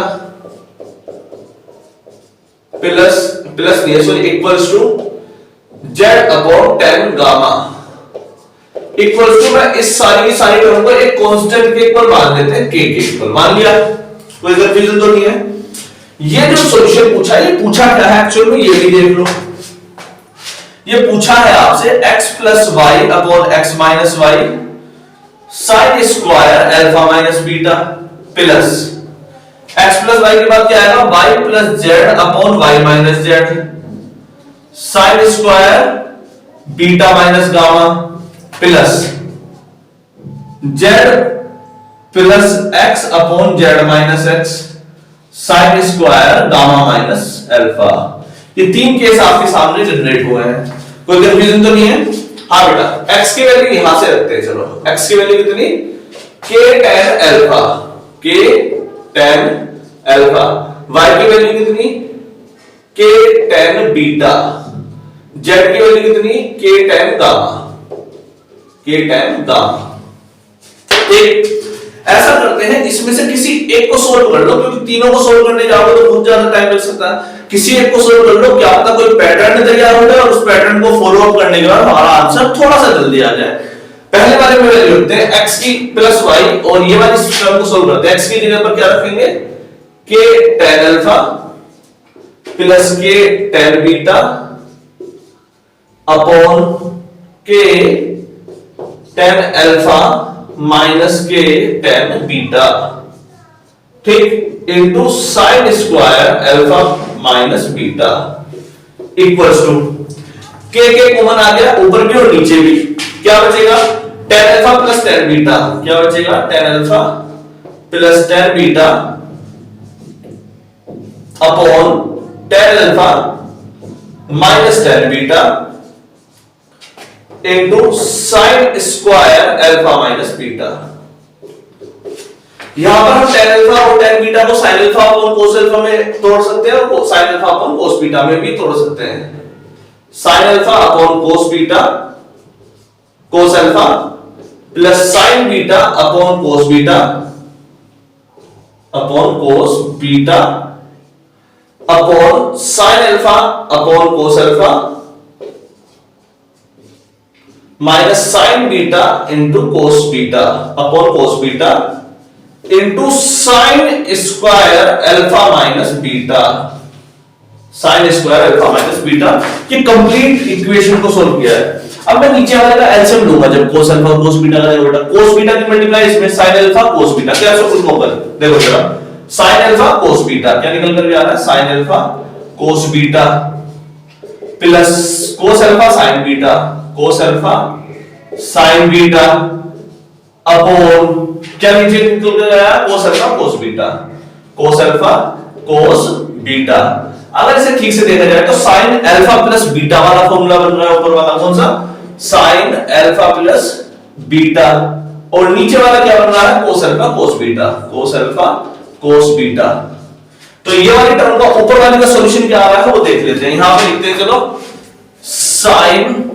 प्लस नहीं सॉरी इक्वल्स टू z अपॉन 10 गामा इक्वल्स टू मैं इस सारी की सारी टर्म को एक कांस्टेंट के इक्वल मान लेते हैं k के इक्वल मान लिया कोई कंफ्यूजन तो नहीं है ये जो सॉल्यूशन पूछा है ये पूछा क्या है एक्चुअल में ये भी देख लो ये पूछा है आपसे x plus y upon x minus y sine square alpha minus beta plus x plus y के बाद क्या आएगा y plus z upon y minus z sine square beta minus gamma plus z plus x upon z minus x sine square gamma minus alpha ये तीन case आपके सामने generate हुए हैं कोई कंफ्यूजन तो नहीं है हाँ बेटा x की वैल्यू यहां से रखते हैं चलो x की वैल्यू कितनी k tan alpha k tan alpha y की वैल्यू कितनी k tan बीटा z की वैल्यू कितनी k tan gamma k tan gamma एक ऐसा करते हैं इसमें से किसी एक को सोल्व कर लो क्योंकि तीनों को सोल्व करने जाओगे तो बहुत ज्यादा टाइम लग सकता है किसी एक को सोल्व कर लो, क्या पता कोई पैटर्न तैयार हो जाए और उस पैटर्न को फॉलो अप करने के बाद हमारा आंसर थोड़ा सा जल्दी आ जाए। पहले वाले में वैल्यू रखते हैं x की प्लस y और ये वाली टर्म को सोल्व करते हैं। x की जगह पर क्या रखेंगे, k tan alpha plus k tan beta upon k tan alpha minus k tan beta, ठीक, into sine square alpha minus beta equals to k common आ गया ऊपर भी और नीचे भी, क्या बचेगा tan alpha plus tan beta, क्या बचेगा tan alpha plus tan beta upon tan alpha minus tan beta into sine square alpha minus beta. यहां पर हम tan अल्फा और tan बीटा को sin alpha upon cos alpha में तोड़ सकते हैं और sin alpha upon cos beta में भी तोड़ सकते हैं। sin alpha upon cos beta cos alpha plus sin beta upon cos beta upon cos beta upon sin alpha upon cos alpha minus sin beta into cos beta upon cos beta into sine square alpha minus beta, sign square alpha minus beta की complete equation को solve किया है। अब मैं नीचे वाले का LCM लूंगा, जब cos अल्फा cos बीटा का बेटा cos बीटा की मल्टीप्लाई इसमें sin अल्फा cos बीटा, क्या सब कुछ होगा, देखो जरा sin अल्फा cos बीटा क्या निकल कर आ रहा है, sin alpha cos beta plus cos alpha sin beta cos alpha sin beta upon क्या नीचे निकल कर आया cos alpha cos beta, cos alpha cos beta. अगर इसे ठीक से देखा जाए तो sin अल्फा प्लस बीटा वाला फॉर्मूला बन रहा है, ऊपर वाला कौन सा sin अल्फा प्लस बीटा, और नीचे वाला क्या बन रहा है cos alpha cos beta, cos alpha cos beta. तो ये वाली टर्म का ऊपर वाले का सॉल्यूशन क्या आ रहा है वो देख लेते हैं। यहां पे लिखते हैं, चलो sin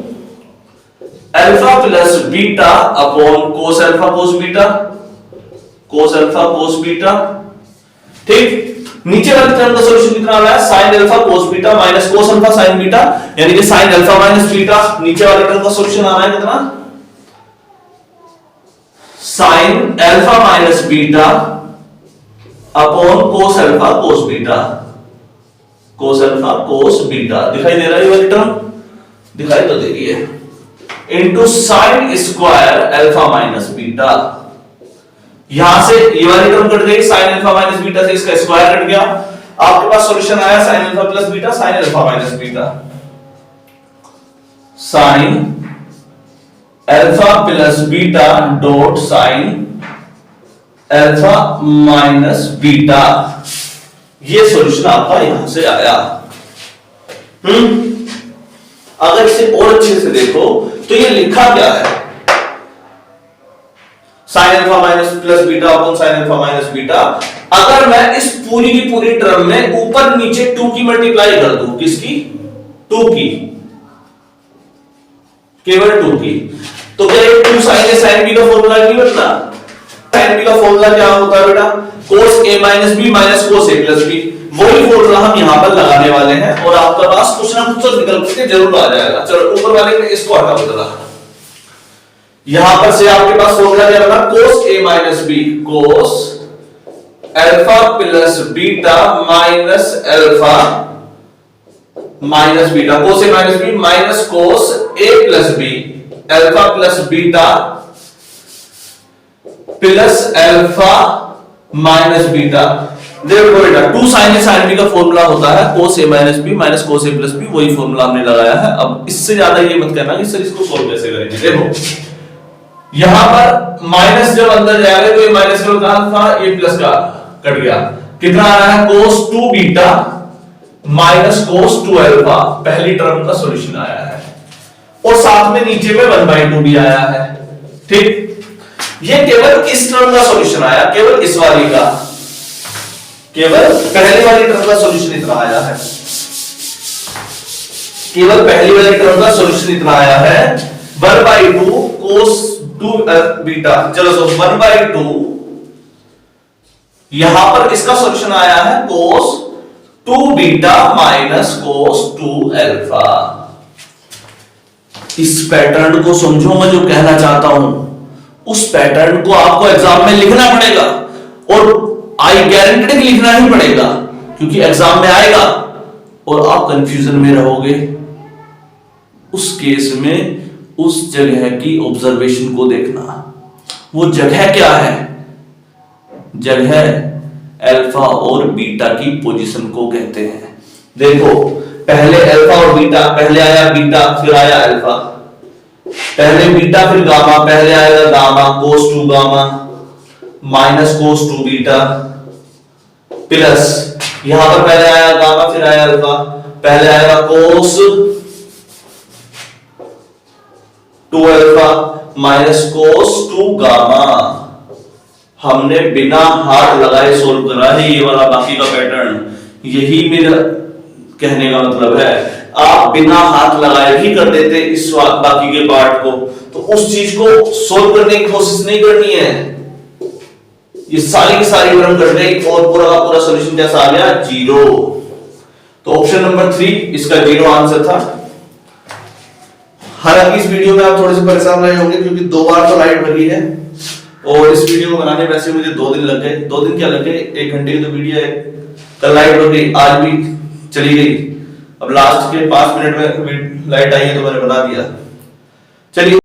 alpha plus beta upon cos alpha cos beta, cos alpha cos beta, ठीक। नीचे वाले टर्म का सॉल्यूशन कितना आ रहा है sin alpha cos beta minus cos alpha sin beta, यानी कि sin अल्फा माइनस बीटा। नीचे वाले टर्म का सॉल्यूशन आ रहा है कितना sin alpha minus beta upon cos alpha cos beta, cos alpha cos beta. दिखाई दे रहा है ये वाली टर्म, दिखाई तो देखिए, into sine square alpha minus beta. यहां से ये वाली टर्म कट गई, साइन अल्फा माइनस बीटा से इसका स्क्वायर कट गया, आपके पास सॉल्यूशन आया sine alpha plus beta sine alpha minus beta, sine alpha plus beta dot sine alpha minus beta. ये सॉल्यूशन आपका यहां से आया। अगर इसे और अच्छे से देखो तो ये लिखा क्या है, sine alpha minus plus beta upon sine alpha minus beta. अगर मैं इस पूरी की पूरी टर्म में ऊपर नीचे 2 की मल्टीप्लाई कर दूं, किसकी 2 की, केवल 2 की, तो क्या ये 2 साइन ए साइन बी का फॉर्मूला नहीं बनता। साइन बी का फॉर्मूला क्या होता है बेटा, cos a minus b minus cos a plus b. वही फॉर्मूला हम यहां पर लगाने वाले हैं और आपके पास कुछ ना कुछ तो निकल के जरूर आ जाएगा। चलो ऊपर वाले में इसको हटा बदला, यहां पर से आपके पास फॉर्मूला क्या बना, cos a minus b cos alpha plus beta minus alpha minus beta, cos a minus b minus cos a plus b alpha plus beta plus alpha minus beta. देखो बेटा 2 sin a sin b का formula होता है cos a minus b minus cos a plus b, वही formula हमने लगाया है। अब इससे ज्यादा ये मत कहना कि सर इसको सॉल्व कैसे करेंगे। देखो यहां पर माइनस जब अंदर जाएगा तो ये माइनस का कहां था, ये प्लस का कट गया, कितना आ रहा है cos 2 beta minus cos 2 alpha, पहली टर्म का सॉल्यूशन आया है, और साथ में नीचे में 1/2 भी आया है, ठीक। ये केवल इस टर्म का सॉल्यूशन आया, केवल इस वाली का, केवल पहली वाली टर्म का सॉल्यूशन इतना आया है, केवल पहली वाली टर्म का सॉल्यूशन इतना आया है 1/2 cos 2 बीटा। चलो तो 1/2, यहां पर इसका सॉल्यूशन आया है cos 2 beta minus cos 2 alpha. इस पैटर्न को समझो, मैं जो कहना चाहता हूं उस पैटर्न को आपको एग्जाम में लिखना पड़ेगा, और आई गारंटेड लिखना ही पड़ेगा, क्योंकि एग्जाम में आएगा और आप कंफ्यूजन में रहोगे। उस केस में उस जगह की ऑब्जर्वेशन को देखना। वो जगह क्या है? जगह अल्फा और बीटा की पोजीशन को कहते हैं। देखो, पहले अल्फा और बीटा, पहले आया बीटा फिर आया अल्फा, पहले बीटा फिर गामा, पहले आएगा गामा कोस 2 gamma minus cos 2 beta, plus यहां पर पहले आया गामा फिर आया अल्फा, पहले आएगा कोस 2 अल्फा माइनस कोस 2 गामा। हमने बिना हाथ लगाए सोल्व करा है ये वाला बाकी का पैटर्न। यही मेरा कहने का मतलब है, आप बिना हाथ लगाए भी कर देते इस बाकी के पार्ट को, तो उस चीज को सोल्व करने की कोशिश नहीं करनी है। ये सारी की सारी टर्म कट गई और पूरा का पूरा सॉल्यूशन कैसा आ गया? 0। तो ऑप्शन नंबर 3 इसका 0 आंसर था। हालांकि इस वीडियो में आप थोड़े से परेशान रहे होंगे, क्योंकि 2 बार तो लाइट भरी है और इस वीडियो को बनाने में वैसे मुझे 2 दिन लग गए। 2 दिन क्या लगे, 1 घंटे की तो वीडियो है। कल लाइट हो गई, आज भी चली गई, अब लास्ट के 5 मिनट में लाइट आई है तो मैंने बना दिया। चलिए।